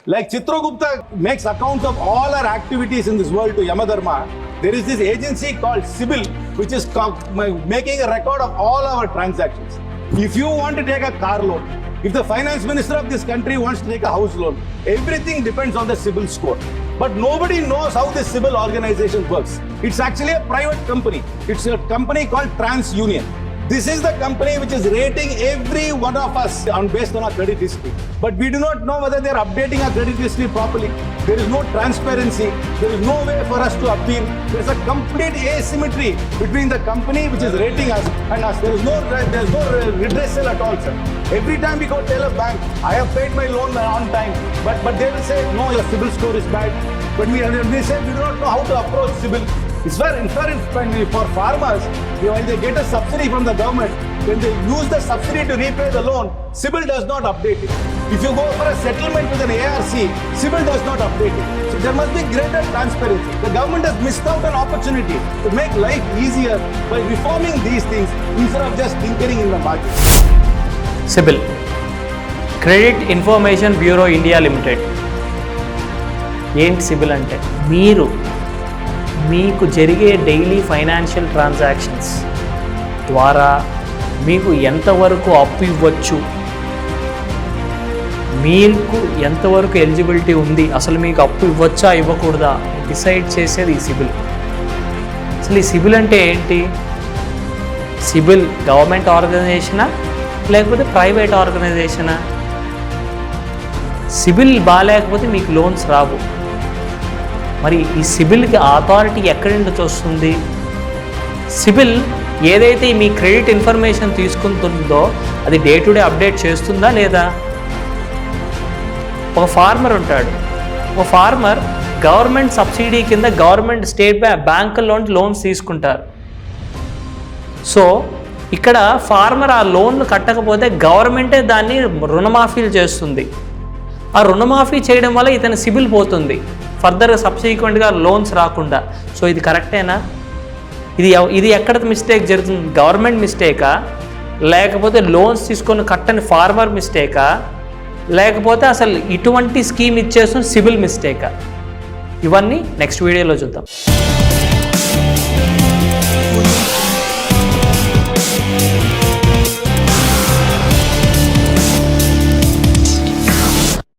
Like Chitragupta makes accounts of all our activities in this world to Yamadharma, there is this agency called CIBIL, which is making a record of all our transactions. If you want to take a car loan, if the finance minister of this country wants to take a house loan, everything depends on the CIBIL score. But nobody knows how this CIBIL organization works. It's actually a private company. It's a company called TransUnion. This is the company which is rating every one of us based on our credit history. But we do not know whether they are updating our credit history properly. There is no transparency. There is no way for us to appeal. There is a complete asymmetry between the company which is rating us and us. There is no redressal at all, sir. Every time we go tell a bank, I have paid my loan on time, but they will say, no, your CIBIL score is bad. But we say we do not know how to approach CIBIL. It's very for farmers, when they get a subsidy from the government, when they use the subsidy to repay the loan, CIBIL does not update it. If you go for a settlement with an ARC, CIBIL does not update it. So there must be greater transparency. The government has missed out an opportunity to make life easier by reforming these things instead of just tinkering in the market. CIBIL, Credit Information Bureau India Limited. ఏంటి సిబిల్ అంటే? మీకు జరిగే daily financial transactions ద్వారా మీకు ఎంతవరకు అప్పు ఇవ్వచ్చు, మీకు ఎంతవరకు ఎలిజిబిలిటీ ఉంది, అసలు మీకు అప్పు ఇవ్వచ్చా ఇవ్వకూడదా డిసైడ్ చేసేది ఈ సిబిల్. అసలు ఈ సిబిల్ అంటే ఏంటి? సిబిల్ గవర్నమెంట్ ఆర్గనైజేషనా లేకపోతే ప్రైవేట్ ఆర్గనైజేషనా? సిబిల్ బాగాలేకపోతే మీకు లోన్స్ రావు. మరి ఈ సిబిల్కి అథారిటీ ఎక్కడి నుంచి వస్తుంది? సిబిల్ ఏదైతే మీ క్రెడిట్ ఇన్ఫర్మేషన్ తీసుకుంటుందో అది డే టు డే అప్డేట్ చేస్తుందా లేదా? ఒక ఫార్మర్ ఉంటాడు. ఒక ఫార్మర్ గవర్నమెంట్ సబ్సిడీ కింద గవర్నమెంట్ స్టేట్ బ్యాంకుల్లో లోన్స్ తీసుకుంటారు. సో ఇక్కడ ఫార్మర్ ఆ లోన్లు కట్టకపోతే గవర్నమెంటే దాన్ని రుణమాఫీలు చేస్తుంది. ఆ రుణమాఫీ చేయడం వల్ల ఇతని సిబిల్ పోతుంది, ఫర్దర్గా సబ్సిక్వెంట్గా లోన్స్ రాకుండా. సో ఇది కరెక్టేనా? ఇది ఎక్కడ మిస్టేక్ జరుగుతుంది? గవర్నమెంట్ మిస్టేకా, లేకపోతే లోన్స్ తీసుకొని కట్టని ఫార్మర్ మిస్టేకా, లేకపోతే అసలు ఇటువంటి స్కీమ్ ఇచ్చేసిన సిబిల్ మిస్టేకా? ఇవన్నీ నెక్స్ట్ వీడియోలో చూద్దాం.